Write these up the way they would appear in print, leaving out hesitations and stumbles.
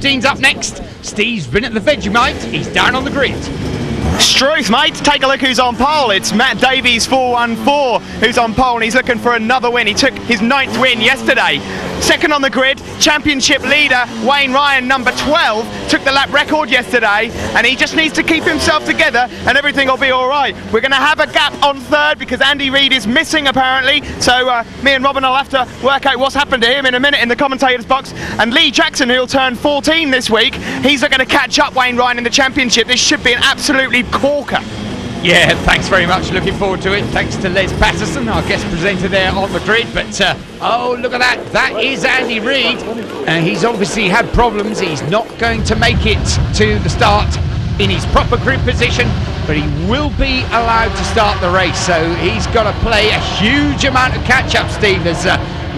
Superteens up next. Steve's been at the Vegemite. He's down on the grid. Struth, mate, take a look who's on pole. It's Matt Davies 414 who's on pole, and he's looking for another win. He took his 9th win yesterday. Second on the grid, championship leader Wayne Ryan, number 12, took the lap record yesterday, and he just needs to keep himself together and everything will be all right. We're going to have a gap on third because Andy Reid is missing apparently, so me and Robin will have to work out what's happened to him in a minute in the commentator's box. And Lee Jackson, who'll turn 14 this week, he's looking to catch up Wayne Ryan in the championship. This should be an absolutely corker. Yeah, thanks very much. Looking forward to it. Thanks to Les Patterson, our guest presenter there on the grid. But, oh, look at that. That is Andy Reid. And he's obviously had problems. He's not going to make it to the start in his proper grid position, but he will be allowed to start the race. So he's got to play a huge amount of catch-up, Steve, as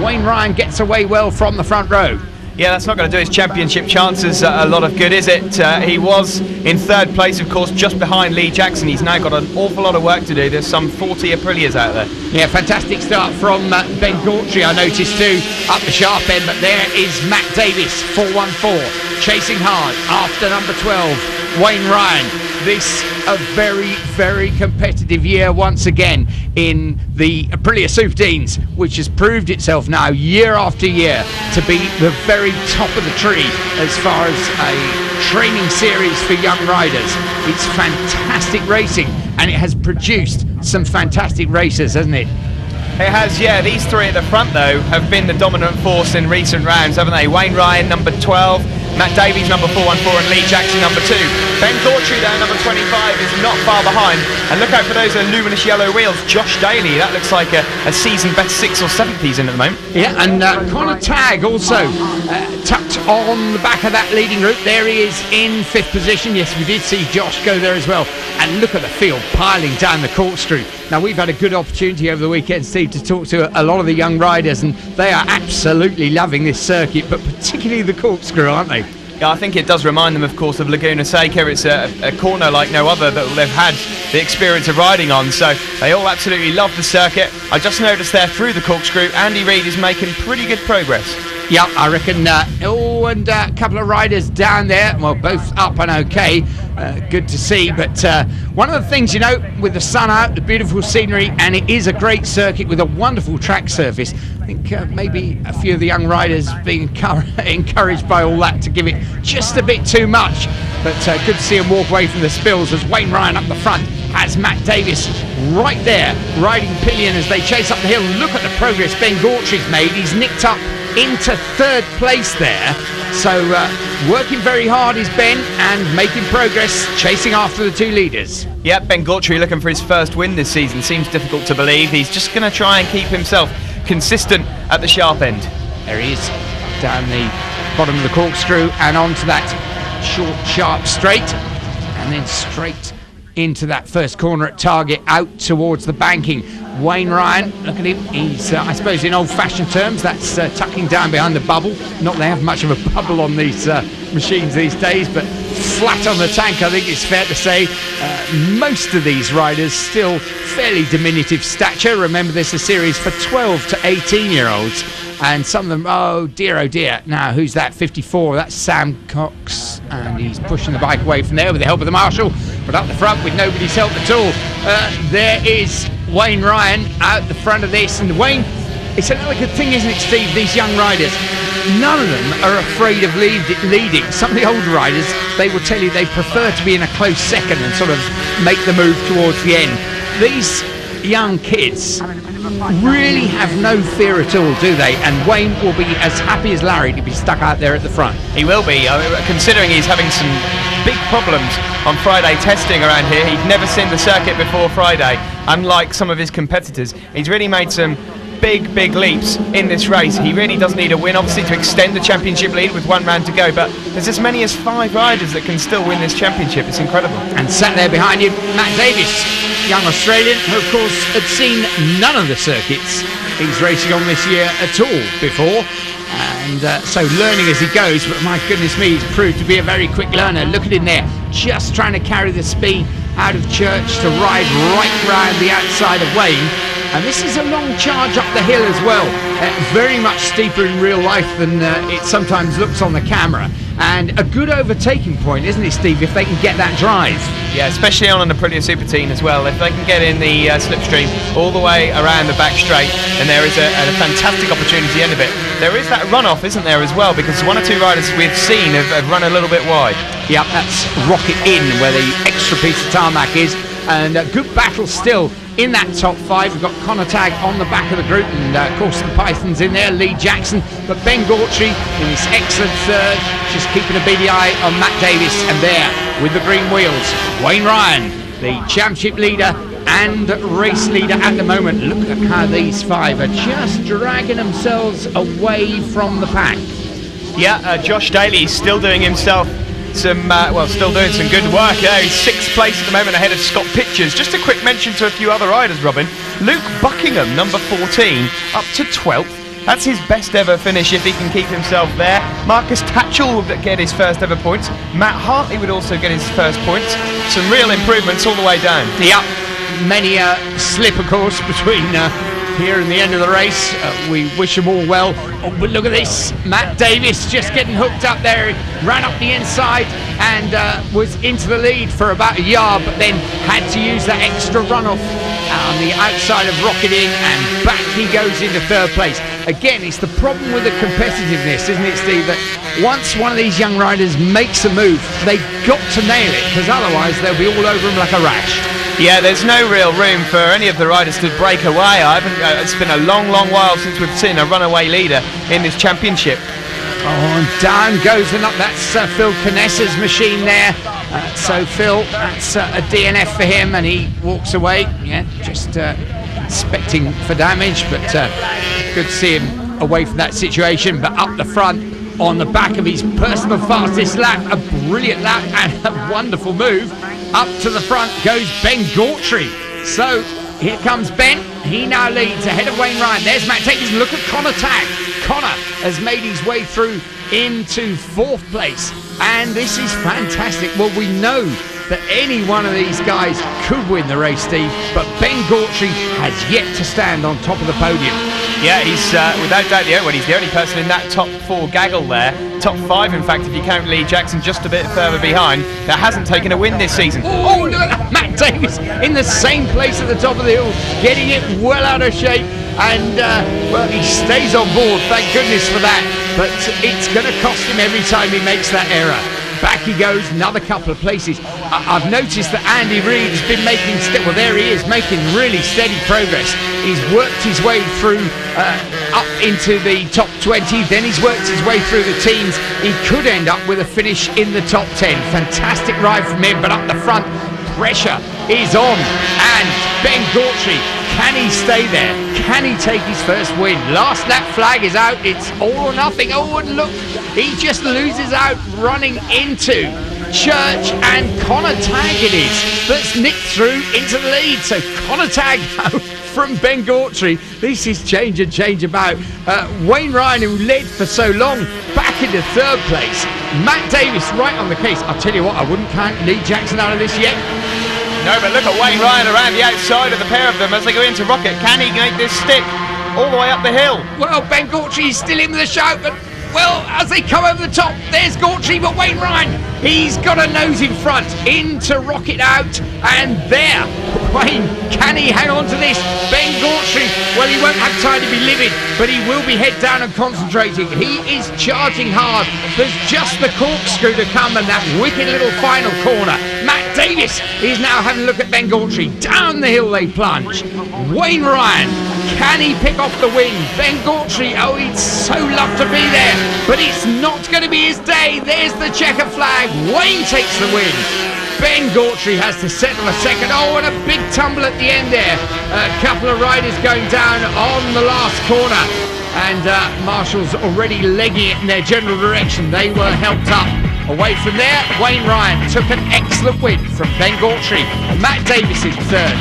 Wayne Ryan gets away well from the front row. Yeah, that's not going to do his championship chances a lot of good, is it? He was in third place, of course, just behind Lee Jackson. He's now got an awful lot of work to do. There's some 40 Aprilias out there. Yeah, fantastic start from Ben Gautry, I noticed too, up the sharp end. But there is Matt Davis, 414, chasing hard after number 12, Wayne Ryan. This a very, very competitive year once again in the Aprilia Superteens, which has proved itself now year after year to be the very top of the tree as far as a training series for young riders. It's fantastic racing, and it has produced some fantastic racers, hasn't it? It has, yeah. These three at the front, though, have been the dominant force in recent rounds, haven't they? Wayne Ryan, number 12, Matt Davies, number 414, and Lee Jackson, number 2. Ben Gautry, there, number 25, is not far behind. And look out for those luminous yellow wheels. Josh Daly, that looks like a season best 6th or 7th he's in at the moment. Yeah, and Connor Tagg also tucked on the back of that leading group. There he is in 5th position. Yes, we did see Josh go there as well. And look at the field piling down the corkscrew. Now, we've had a good opportunity over the weekend, Steve, to talk to a lot of the young riders, and they are absolutely loving this circuit, but particularly the corkscrew, aren't they? Yeah, I think it does remind them, of course, of Laguna Seca. It's a corner like no other that they've had the experience of riding on, so they all absolutely love the circuit. I just noticed there through the corkscrew, Andy Reid is making pretty good progress. Yeah, I reckon. And a couple of riders down there, well, both up and okay. Good to see. But one of the things, you know, with the sun out, the beautiful scenery, and it is a great circuit with a wonderful track surface. I think maybe a few of the young riders being encouraged by all that to give it just a bit too much. But good to see him walk away from the spills as Wayne Ryan up the front has Matt Davis right there, riding pillion as they chase up the hill. Look at the progress Ben Gautry's made. He's nicked up into 3rd place there, so working very hard is Ben and making progress, chasing after the 2 leaders. Yep, Ben Gautry looking for his first win this season. Seems difficult to believe. He's just going to try and keep himself consistent at the sharp end. There he is, down the bottom of the corkscrew and onto that short, sharp straight, and then straight into that first corner at target, out towards the banking. Wayne Ryan, look at him, he's, I suppose in old-fashioned terms, that's tucking down behind the bubble. Not they have much of a bubble on these machines these days, but flat on the tank, I think it's fair to say. Most of these riders still fairly diminutive stature. Remember, this is a series for 12 to 18-year-olds, and some of them, oh dear, now who's that? 54, that's Sam Cox, and he's pushing the bike away from there with the help of the marshal, but up the front with nobody's help at all. There is Wayne Ryan out the front of this, and Wayne, it's another good thing, isn't it, Steve, these young riders, none of them are afraid of leading. Some of the older riders, they will tell you they prefer to be in a close second and sort of make the move towards the end. These young kids really have no fear at all, do they? And Wayne will be as happy as Larry to be stuck out there at the front. He will be, considering he's having some big problems on Friday testing around here. He'd never seen the circuit before Friday, unlike some of his competitors. He's really made some big leaps in this race. He really does need a win, obviously, to extend the championship lead with 1 round to go, but there's as many as 5 riders that can still win this championship. It's incredible. And sat there behind you, Matt Davis, young Australian, who of course had seen none of the circuits he's racing on this year at all before, and so learning as he goes. But my goodness me, he's proved to be a very quick learner. Look at him there, just trying to carry the speed out of Church to ride right round the outside of Wayne. And this is a long charge up the hill as well, very much steeper in real life than it sometimes looks on the camera. and a good overtaking point, isn't it, Steve, if they can get that drive? Yeah, especially on an Aprilia Superteen as well. If they can get in the slipstream all the way around the back straight, and there is a fantastic opportunity at the end of it. There is that runoff, isn't there, as well, because one or two riders we've seen have run a little bit wide. Yep, that's Rocket In, where the extra piece of tarmac is, and a good battle still in that top five. We've got Connor Tagg on the back of the group, and of course the Pythons in there, Lee Jackson, but Ben Gautry in his excellent third, just keeping a beady eye on Matt Davis, and there with the green wheels, Wayne Ryan, the championship leader and race leader at the moment. Look at how these five are just dragging themselves away from the pack. Yeah, Josh Daly still doing himself still doing some good work there. He's 6th place at the moment ahead of Scott Pitchers. Just a quick mention to a few other riders, Robin. Luke Buckingham, number 14, up to 12th. That's his best ever finish if he can keep himself there. Marcus Tatchell would get his first ever points. Matt Hartley would also get his first points. Some real improvements all the way down. Yep, many a slip, of course, between here and the end of the race. We wish them all well. Oh, but look at this, Matt Davis just getting hooked up there. He ran up the inside and was into the lead for about a yard, but then had to use that extra runoff on the outside of Rocket In, and back he goes into 3rd place. Again, it's the problem with the competitiveness, isn't it, Steve, that once one of these young riders makes a move, they've got to nail it, because otherwise they'll be all over them like a rash. Yeah, there's no real room for any of the riders to break away. It's been a long while since we've seen a runaway leader in this championship. Oh, and down goes and up. That's Phil Canessa's machine there. So Phil, that's a DNF for him, and he walks away. Yeah, just expecting for damage, but good to see him away from that situation. But up the front, on the back of his personal fastest lap, a brilliant lap and a wonderful move. Up to the front goes Ben Gautry. So here comes Ben. He now leads ahead of Wayne Ryan. There's Matt Davis. Look at Connor Tagg. Connor has made his way through into 4th place, and this is fantastic. Well, we know that any one of these guys could win the race, Steve, but Ben Gautry has yet to stand on top of the podium. Yeah, he's without doubt he's the only person in that top 4 gaggle there. Top 5, in fact, if you count Lee Jackson just a bit further behind, that hasn't taken a win this season. Oh, look at that. Matt Davis in the same place at the top of the hill, getting it well out of shape, and well, he stays on board, thank goodness for that, but it's going to cost him every time he makes that error. Back he goes, another couple of places. I've noticed that Andy Reid has been making making really steady progress. He's worked his way through up into the top 20, then he's worked his way through the teens. He could end up with a finish in the top 10. Fantastic ride from him, but up the front, pressure is on, and Ben Gautry, can he stay there? Can he take his first win? Last lap flag is out. It's all or nothing. Oh, and look, he just loses out running into Church, and Connor Tagg it is that's nicked through into the lead. So Connor Tagg from Ben Gautry. This is change about. Wayne Ryan, who led for so long, back into 3rd place. Matt Davis right on the case. I'll tell you what, I wouldn't count Lee Jackson out of this yet. No, but look at Wayne Ryan around the outside of the pair of them as they go into Rocket. Can he make this stick all the way up the hill? Well, Ben Gautry is still in the shout, but well, as they come over the top, there's Gautry, but Wayne Ryan, he's got a nose in front, into Rocket out, and there, Wayne, can he hang on to this? Ben Gautry, well, he won't have time to be livid, but he will be head down and concentrating. He is charging hard. There's just the corkscrew to come and that wicked little final corner. Matt Davis is now having a look at Ben Gautry. Down the hill they plunge. Wayne Ryan, can he pick off the win? Ben Gautry, oh, he'd so love to be there, but it's not going to be his day. There's the checker flag. Wayne takes the win. Ben Gautry has to settle a second. Oh, and a big tumble at the end there. A couple of riders going down on the last corner, and Marshall's already legging it in their general direction. They were helped up. Away from there, Wayne Ryan took an excellent win from Ben Gautry. Matt Davis in 3rd.